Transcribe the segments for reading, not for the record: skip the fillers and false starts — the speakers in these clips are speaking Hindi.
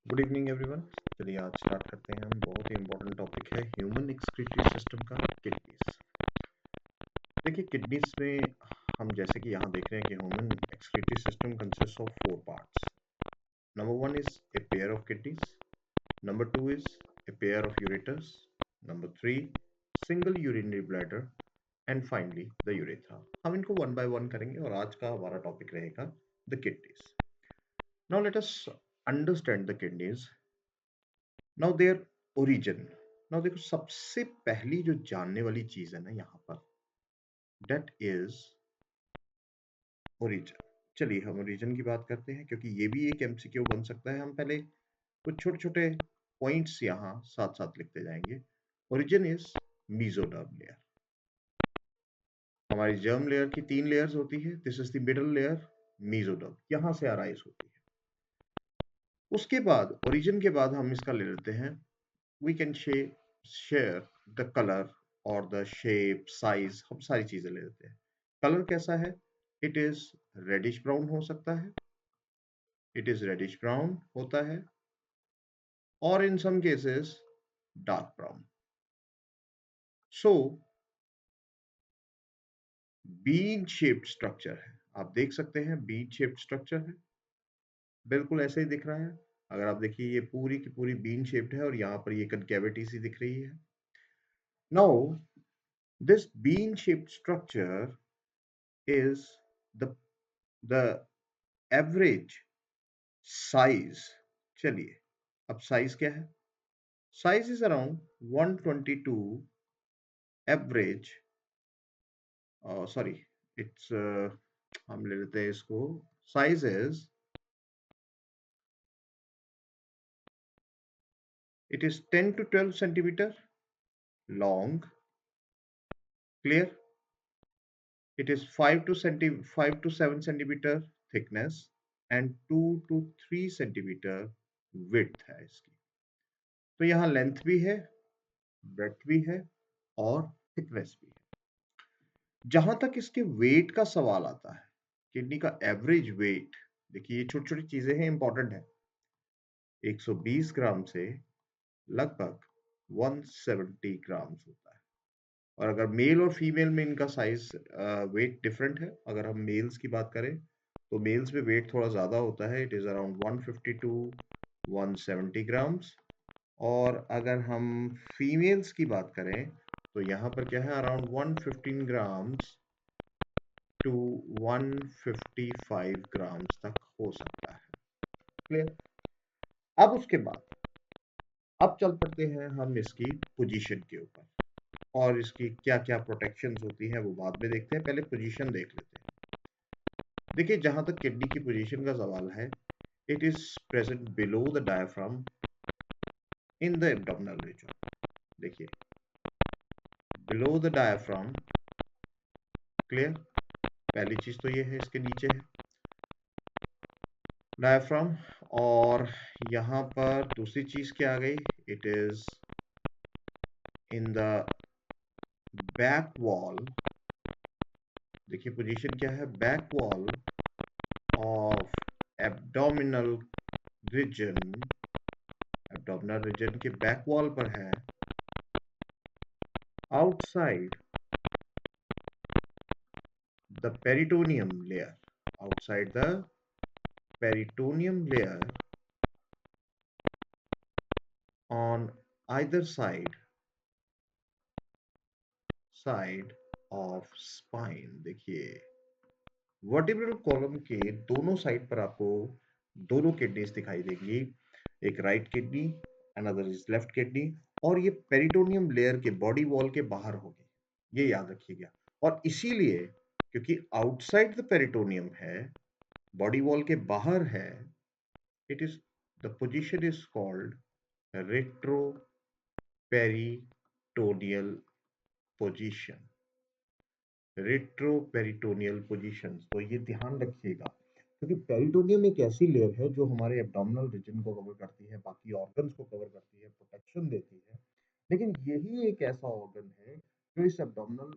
Good evening everyone. चलिए आज स्टार्ट करते हैं। हम बहुत ही इंपॉर्टेंट टॉपिक है ह्यूमन एक्सक्रीटरी सिस्टम का, किडनीज। देखिए किडनीज में हम जैसे कि यहाँ देख रहे हैं कि human excretory system consist of 4 parts. Number 1 is a pair of kidneys, number 2 is a pair of ureters, number 3 single urinary bladder and finally the urethra. हम इनको वन बाय वन करेंगे और आज का हमारा टॉपिक रहेगा the kidneys. Now let us understand the kidneys. Now their origin. Now देखो सबसे पहली जो जानने वाली चीज है ना यहाँ पर, दैट इज ओरिजिन। चलिए हम ओरिजिन की बात करते हैं क्योंकि ये भी एक एमसीक्यू बन सकता है। हम पहले कुछ छोटे छोटे पॉइंट्स यहाँ साथ साथ लिखते जाएंगे। Origin is mesoderm layer. हमारी जर्म लेयर की 3 लेयर्स होती है। This is the middle layer, mesoderm, यहाँ से अराइज होती है। उसके बाद ओरिजिन के बाद हम इसका ले लेते हैं, we can share the color or the shape, size, हम सारी चीजें ले लेते हैं। कलर कैसा है? It is reddish brown हो सकता है, it is reddish brown होता है, और in some cases dark brown. So bean shaped structure है, आप देख सकते हैं bean shaped structure है, बिल्कुल ऐसे ही दिख रहा है। अगर आप देखिए ये पूरी की पूरी bean shaped है और यहाँ पर ये concavity सी दिख रही है। Now this bean shaped structure is the average size. चलिए अब साइज क्या है? Size is around 122 average, sorry it's हम ले लेते हैं इसको। Size is, it is 10 to 12 centimetre long, clear. It is 5 to 7 centimetre thickness and 2 to 3 centimetre width है इसकी। तो यहाँ लेंथ भी है, ब्रेड्थ भी है और थिकनेस भी है। जहां तक इसके वेट का सवाल आता है, किडनी का एवरेज वेट, देखिए ये छोटी छोटी चीजें हैं, इंपॉर्टेंट है। 120 ग्राम से लगभग 170 ग्राम होता है। और अगर मेल और फीमेल में इनका साइज वेट डिफरेंट है। अगर हम मेल्स की बात करें तो मेल्स में वेट थोड़ा ज्यादा होता है, it is around 150 to 170 grams. और अगर हम फीमेल्स की बात करें तो यहाँ पर क्या है, अराउंड 115 ग्राम्स टू 155 ग्राम्स तक हो सकता है, क्लियर। अब उसके बाद अब चल पड़ते हैं हम इसकी पोजीशन के ऊपर, और इसकी क्या क्या प्रोटेक्शंस होती हैं वो बाद में देखते हैं, पहले पोजीशन देख लेते हैं। देखिए जहां तक किडनी की पोजीशन का सवाल है, it is present below the diaphragm in the abdominal region. देखिए बिलो द डायफ्राम, क्लियर। पहली चीज तो ये है, इसके नीचे है डायफ्राम। और यहाँ पर दूसरी चीज क्या आ गई, it is in the back wall. देखिए पोजीशन क्या है, back wall of abdominal region. Abdominal region के बैक वॉल पर है, outside the peritoneum layer, outside the peritoneum layer on either side of spine. देखिए वर्टिब्रल कॉलम के दोनों साइड पर आपको दोनों किडनीज दिखाई देंगी, एक right kidney, another is left kidney. और ये पेरिटोनियम लेयर के बॉडी वॉल के बाहर होगी, ये याद रखिएगा। और इसीलिए क्योंकि आउटसाइड द पेरिटोनियम है, बॉडी वॉल के बाहर है, it is the position is called retroperitoneal position. Retroperitoneal position, तो ये ध्यान रखिएगा क्योंकि पेरिटोनियम एक ऐसी लेयर है जो हमारे एब्डोमिनल रीजन को कवर करती है, बाकी ऑर्गन्स को कवर करती है, प्रोटेक्शन देती है। लेकिन यही एक ऐसा ऑर्गन है जो इस एब्डोमिनल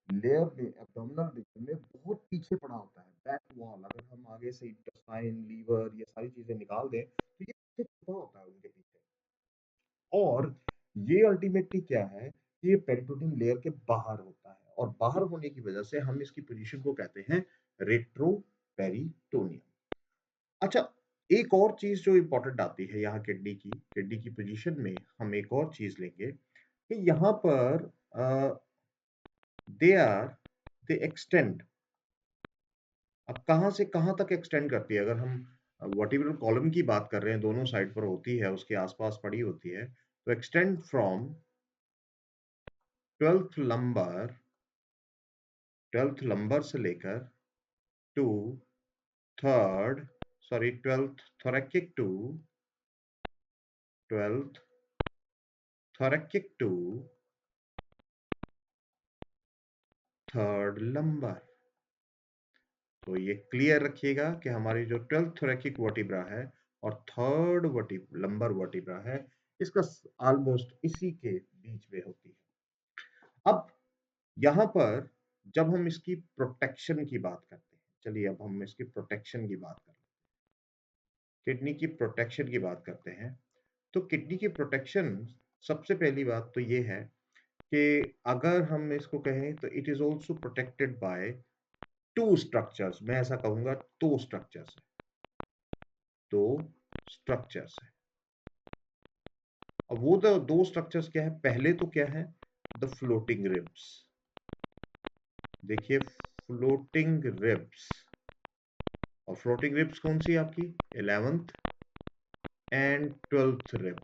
लेयर में, एब्डोमिनल रीजन में बहुत पीछे पड़ा होता है, बैक वॉल। अगर हम आगे से इंटेस्टाइन, लीवर, ये सारी चीजें निकाल दें तो ये पीछे छुपा होता है उनके पीछे। और ये अल्टीमेटली क्या है, ये पेरिटोनियम लेयर के बाहर होता है, और बाहर होने की वजह से हम इसकी पोजीशन को कहते हैं रेट्रो पेरिटोनियम। अच्छा, एक और चीज जो इंपॉर्टेंट आती है यहाँ किडनी की पोजीशन में हम एक और चीज लेंगे कि यहाँ पर दे आर दे एक्सटेंड। अब कहाँ से कहाँ तक एक्सटेंड करती है, अगर हम वर्टिब्रल कॉलम की बात कर रहे हैं, दोनों साइड पर होती है, उसके आसपास पड़ी होती है, तो एक्सटेंड फ्रॉम 12th लंबर से लेकर to third sorry 12th thoracic to 12th thoracic to third lumbar. तो ये क्लियर रखिएगा कि हमारी जो 12th thoracic वर्टिब्रा है और थर्ड लंबर वर्टिब्रा है, इसका ऑलमोस्ट इसी के बीच में होती है। अब यहाँ पर जब हम इसकी प्रोटेक्शन की बात करते हैं, चलिए अब हम इसकी प्रोटेक्शन की बात करते हैं, किडनी की प्रोटेक्शन की बात करते हैं। तो किडनी की प्रोटेक्शन, सबसे पहली बात तो ये है कि अगर हम इसको कहें तो it is also protected by two structures. मैं ऐसा कहूंगा, दो स्ट्रक्चर्स है, दो स्ट्रक्चर्स है। अब वो दो स्ट्रक्चर्स क्या है, पहले तो क्या है, द फ्लोटिंग रिब्स। देखिए फ्लोटिंग रिब्स, और फ्लोटिंग रिब्स कौन सी आपकी, 11th एंड 12th रिब।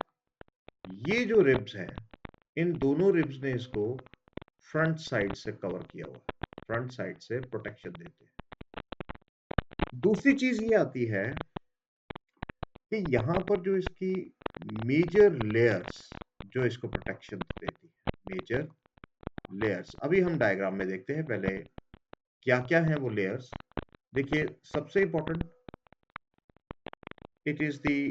ये जो रिब्स हैं, इन दोनों रिब्स ने इसको फ्रंट साइड से कवर किया हुआ है, फ्रंट साइड से प्रोटेक्शन देते हैं। दूसरी चीज ये आती है कि यहां पर जो इसकी मेजर लेयर्स जो इसको प्रोटेक्शन देती है, मेजर लेयर्स, अभी हम डायग्राम में देखते हैं पहले क्या क्या है वो लेयर्स। देखिए सबसे इंपॉर्टेंट, इट इज दी,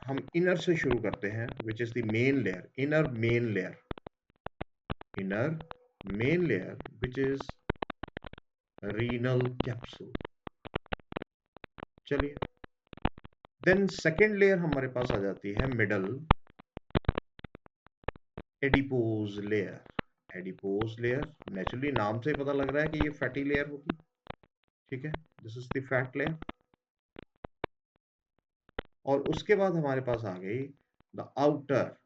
हम इनर से शुरू करते हैं, which is the main layer, inner main layer, inner main layer which is renal capsule. चलिए, देन सेकेंड लेयर हमारे पास आ जाती है middle adipose layer. Adipose layer, naturally नाम से पता लग रहा है कि ये फैटी लेयर होगी, ठीक है, this is the fat layer. और उसके बाद हमारे पास आ गई the outer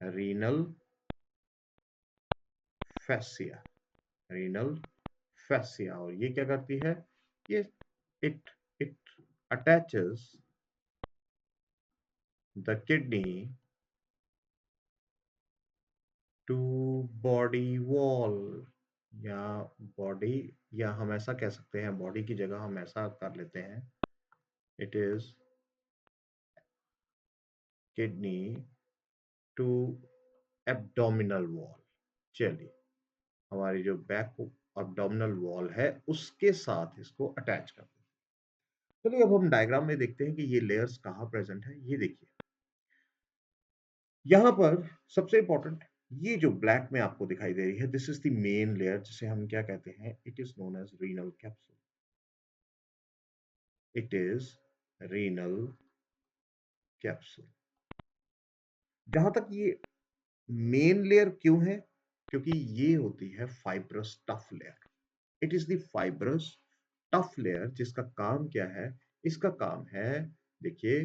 renal fascia, renal fascia. और ये क्या करती है, ये it it attaches the kidney to body wall, या बॉडी, या हम ऐसा कह सकते हैं, बॉडी की जगह हम ऐसा कर लेते हैं, it is kidney to abdominal wall. चलिए, हमारी जो बैक एब्डोमिनल वॉल है उसके साथ इसको अटैच कर दें। चलिए अब हम डायग्राम में देखते हैं कि ये लेयर्स कहाँ प्रेजेंट है। ये देखिए यहां पर सबसे इंपॉर्टेंट, ये जो ब्लैक में आपको दिखाई दे रही है, this is the main layer, जिसे हम क्या कहते हैं, it is known as renal capsule. It is renal capsule. जहां तक ये मेन लेयर क्यों है, क्योंकि ये होती है fibrous tough layer. It is the fibrous tough layer, जिसका काम क्या है, इसका काम है, देखिए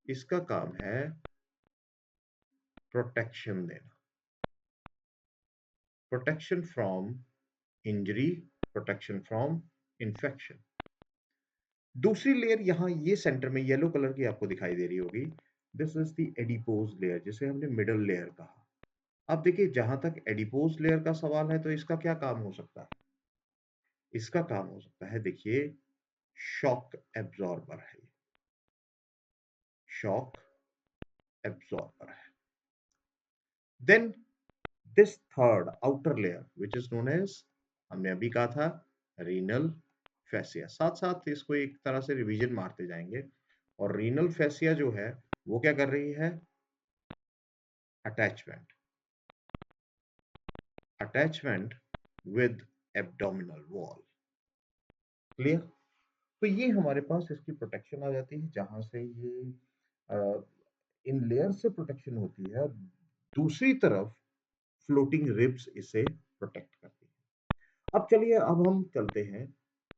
इसका काम है प्रोटेक्शन देना, protection from injury, protection from infection. दूसरी लेयर यहां ये सेंटर में येलो कलर की आपको दिखाई दे रही होगी, this is the adipose layer, जिसे हमने मिडल लेयर कहा। अब देखिए जहां तक एडिपोज लेयर का सवाल है, तो इसका क्या काम हो सकता है, इसका काम हो सकता है, देखिए शॉक एब्जॉर्बर है, शॉक एब्जॉर्बर है। Then this third outer layer which is known as, हमने अभी कहा था रीनल फैसिया। साथ साथ इसको एक तरह से रिवीजन मारते जाएंगे। और रीनल फैसिया जो है वो क्या कर रही है, attachment, attachment with abdominal wall. Clear. तो ये हमारे पास इसकी प्रोटेक्शन आ जाती है, जहां से ये इन लेयर से प्रोटेक्शन होती है, दूसरी तरफ फ्लोटिंग रिब्स इसे प्रोटेक्ट करती है। अब चलिए, अब हम चलते हैं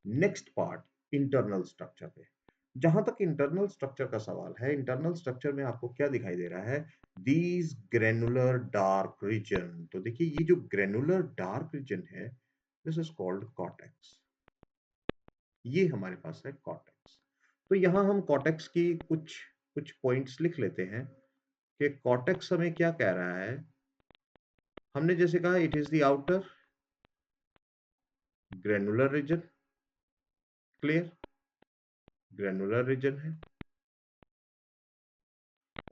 नेक्स्ट पार्ट, इंटरनल स्ट्रक्चर पे। जहां तक इंटरनल स्ट्रक्चर का सवाल है, इंटरनल स्ट्रक्चर में आपको क्या दिखाई दे रहा है? These granular dark region. तो देखिए, ये जो ग्रेनुलर डार्क रीजन है, दिस इज कॉल्ड कॉर्टेक्स। ये हमारे पास है कॉर्टेक्स। तो यहां हम कॉर्टेक्स की कुछ कुछ पॉइंट्स लिख लेते हैं कि कॉर्टेक्स हमें क्या कह रहा है। हमने जैसे कहा, it is the outer granular region. Clear? Granular region है।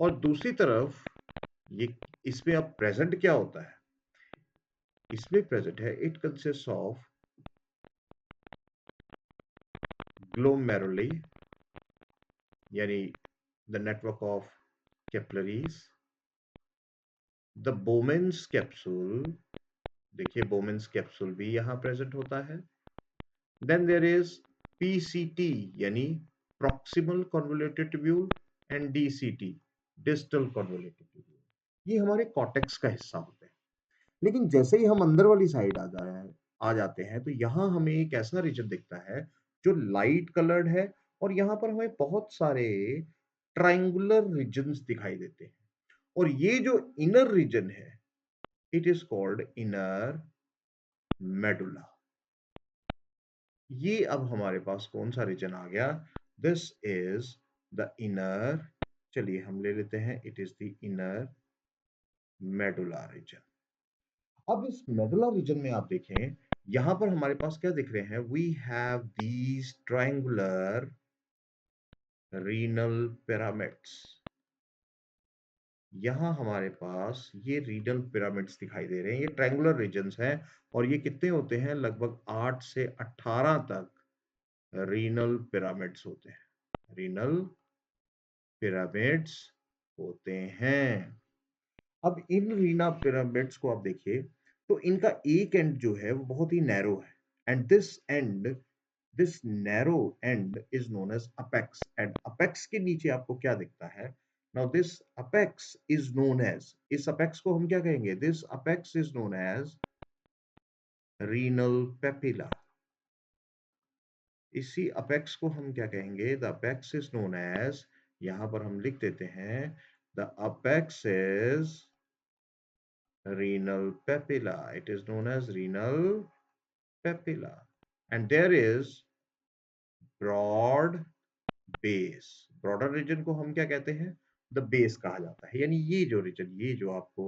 और दूसरी तरफ ये, इसमें अब प्रेजेंट क्या होता है? इसमें प्रेजेंट है, इट कंसिस्ट ऑफ ग्लोमेरुली, यानी the network of capillaries, the Bowman's capsule. देखिए, बोमेन्स कैप्सूल भी यहां प्रेजेंट होता है। देन देयर इज पीसीटी, यानी proximal convoluted tubule, and DCT, distal convoluted tubule. ये हमारे कॉर्टेक्स का हिस्सा होते हैं। लेकिन जैसे ही हम अंदर वाली साइड आ जाते हैं, तो यहाँ हमें एक ऐसा रीजन दिखता है जो लाइट कलर्ड है, और यहाँ पर हमें बहुत सारे ट्रायंगुलर रीजन्स दिखाई देते हैं। और ये जो इनर रीजन है, it is called inner medulla. ये अब हमारे पास कौन सा रीजन आ गया? दिस इज द इनर, चलिए हम ले लेते हैं, it is the inner medulla reason. अब इस मेडुला रीजन में आप देखें, यहां पर हमारे पास क्या दिख रहे हैं? We have these triangular renal pyramids. यहां हमारे पास ये रीनल पिरामिड्स दिखाई दे रहे हैं। ये ट्रायंगुलर रीजन्स हैं, और ये कितने होते हैं? लगभग 8 से 18 तक रीनल पिरामिड्स होते हैं। रीनल पिरामिड्स होते हैं। अब इन रीना पिरामिड्स को आप देखिए, तो इनका एक एंड जो है वो बहुत ही नैरो है, and this narrow end is known as apex. And apex के नीचे आपको क्या दिखता है? Now this apex is known as, इस अपेक्स को हम क्या कहेंगे? This apex is known as renal papilla. इसी अपेक्स को हम क्या कहेंगे? The apex is known as, यहां पर हम लिख देते हैं, the apex is renal papilla. It is known as renal papilla. And there is broad base. Broader region को हम क्या कहते हैं? The base कहा जाता है। यानी ये जो region, ये जो आपको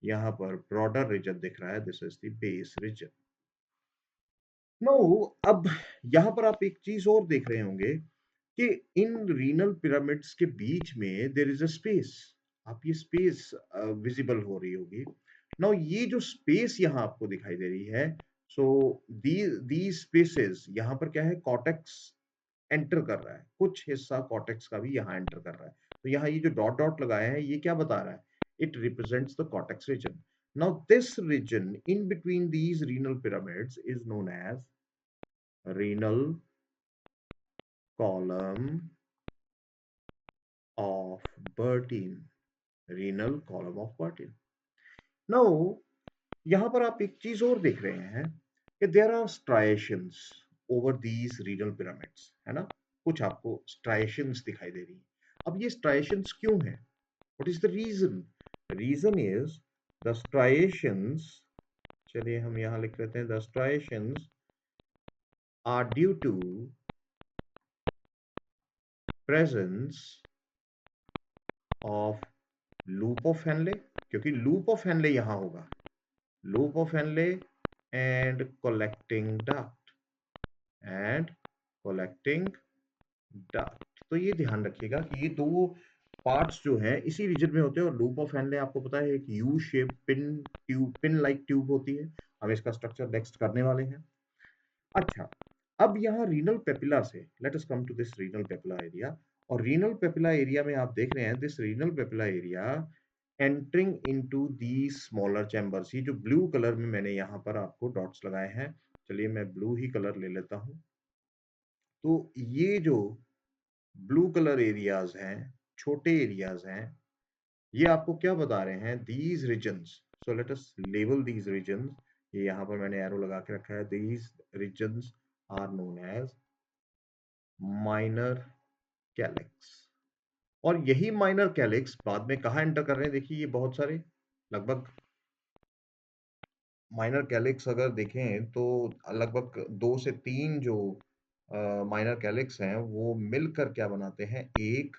यहाँ पर broader region दिख रहा है, this is the base region. Now, अब यहाँ पर आप एक चीज और देख रहे होंगे कि इन रीनल पिरामिड्स के बीच में देयर इज अ स्पेस। आप ये स्पेस विजिबल हो रही होगी। नाउ ये जो स्पेस यहाँ आपको दिखाई दे रही है, सो दी स्पेसेस, यहाँ पर क्या है? कॉर्टेक्स एंटर कर रहा है, कुछ हिस्सा कॉर्टेक्स का भी यहाँ एंटर कर रहा है। तो यहाँ ये जो डॉट डॉट लगाया है, ये क्या बता रहा है? It represents the cortex region. Now this region in between these renal pyramids is known as renal column of Bertin. Renal column of Bertin. Now, यहां पर आप एक चीज और देख रहे हैं कि there are striations over these renal pyramids, है ना? कुछ आपको स्ट्राइएशंस दिखाई दे रही है। अब ये स्ट्राइएशंस क्यों है? What is the region? Region is the striations, चलिए हम यहां लिख लेते हैं, the striations are due to presence of loop of Henle, क्योंकि loop of Henle यहां होगा, loop of Henle and collecting duct, and collecting duct। तो ये ध्यान रखिएगा कि ये दो पार्ट्स जो हैं इसी रीजन में होते हैं। और लूप ऑफ हेनले आपको पता है, एक U shape pin like tube होती है। हम इसका स्ट्रक्चर नेक्स्ट करने वाले हैं। अच्छा, अब यहाँ रीनल पेपिला से let us come to this renal papilla area. और रीनल पेपिला एरिया में आप देख रहे हैं, this renal papilla area entering into the smaller chambers. ये जो ब्लू कलर में मैंने यहाँ पर आपको डॉट्स लगाए हैं, चलिए मैं ब्लू ही कलर ले लेता हूँ। तो ये जो ब्लू कलर एरियाज हैं, छोटे एरियाज हैं, ये आपको क्या बता रहे हैं? These regions, so let us label these regions. ये यहाँ पर मैंने एरो लगा के रखा है। These regions are known as minor calyx. और यही माइनर कैलिक्स बाद में कहाँ एंटर कर रहे हैं? देखिए ये बहुत सारे, लगभग माइनर कैलिक्स अगर देखें तो लगभग 2 से 3 जो माइनर कैलिक्स हैं वो मिलकर क्या बनाते हैं? एक,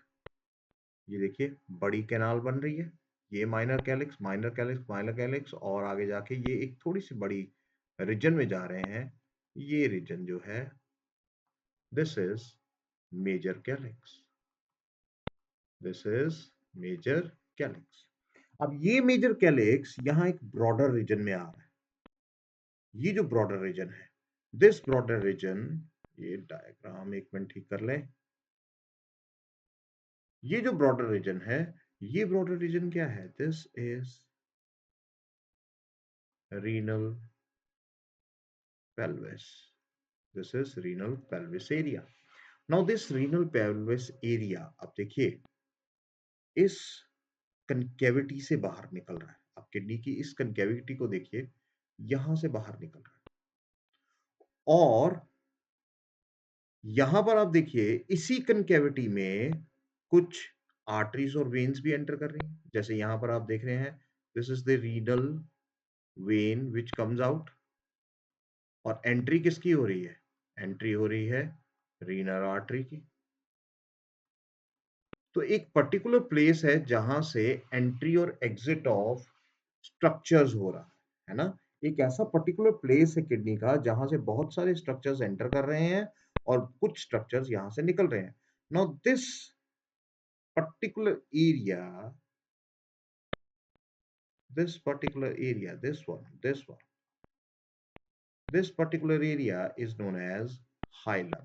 ये देखिए बड़ी कैनाल बन रही है। ये minor calyx, minor calyx, minor calyx, और आगे जाके ये एक थोड़ी सी बड़ी रीजन में जा रहे हैं। ये रीजन जो है, this is major calyx. This is major calyx. अब ये मेजर कैलिक्स यहां एक ब्रॉडर रीजन में आ रहा है। ये जो ब्रॉडर रीजन है, दिस ब्रॉडर रीजन, ये डायग्राम एक मिनट ठीक कर लें। ये जो ब्रॉडर रीजन है, ये ब्रॉडर रीजन क्या है? This is renal pelvis. This is renal pelvis area. Now this renal pelvis area, अब देखिए इस कनकेविटी से बाहर निकल रहा है। आप किडनी की इस कनकेविटी को देखिए, यहां से बाहर निकल रहा है। और यहां पर आप देखिए इसी कनकेविटी में कुछ आर्टरीज और वेन्स भी एंटर कर रही हैं। जैसे यहां पर आप देख रहे हैं, this is the renal vein which comes out. और एंट्री किसकी हो रही है? एंट्री हो रही है रीनल आर्टरी की। तो एक पर्टिकुलर प्लेस है जहां से एंट्री और एग्जिट ऑफ स्ट्रक्चर्स हो रहा है ना? एक ऐसा पर्टिकुलर प्लेस है किडनी का जहां से बहुत सारे स्ट्रक्चर्स एंटर कर रहे हैं और कुछ स्ट्रक्चर्स यहां से निकल रहे हैं। Now this particular area, this particular area, this one, this particular area is known as hilum.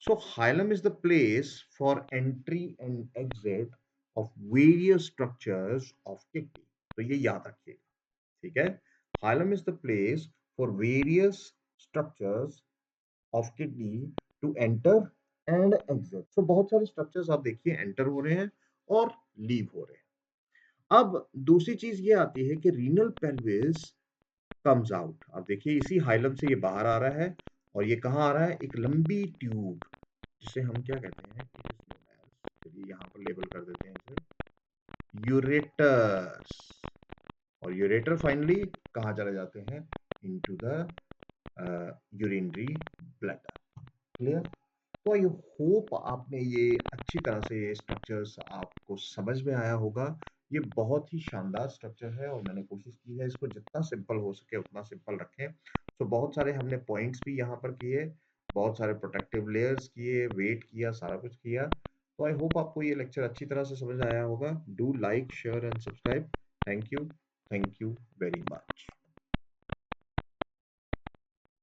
So hilum is the place for entry and exit of various structures of kidney. तो ये याद रखिएगा, ठीक है? Hilum is the place for various structures of kidney to enter and exit. So बहुत सारे structures आप देखिए enter हो रहे हैं और leave हो रहे हैं। अब दूसरी चीज ये आती है कि renal pelvis comes out। अब देखिए इसी हाइलम से ये बाहर आ रहा है और ये कहाँ आ रहा है? एक लंबी ट्यूब, जिसे हम क्या कहते हैं? चलिए यहाँ पर लेबल कर देते हैं इसे यूरेटर्स। और यूरेटर फाइनली कहाँ चले जाते हैं? Into the urinary bladder. Clear? तो आई होप आपने ये अच्छी तरह से ये स्ट्रक्चर्स आपको समझ में आया होगा। ये बहुत ही शानदार स्ट्रक्चर है और मैंने कोशिश की है इसको जितना सिंपल हो सके उतना सिंपल रखें। तो बहुत सारे हमने पॉइंट्स भी यहाँ पर किए, बहुत सारे प्रोटेक्टिव लेयर्स किए, वेट किया, सारा कुछ किया। तो आई होप आपको ये लेक्चर अच्छी तरह से समझ आया होगा। Do like, share and subscribe. Thank you very much.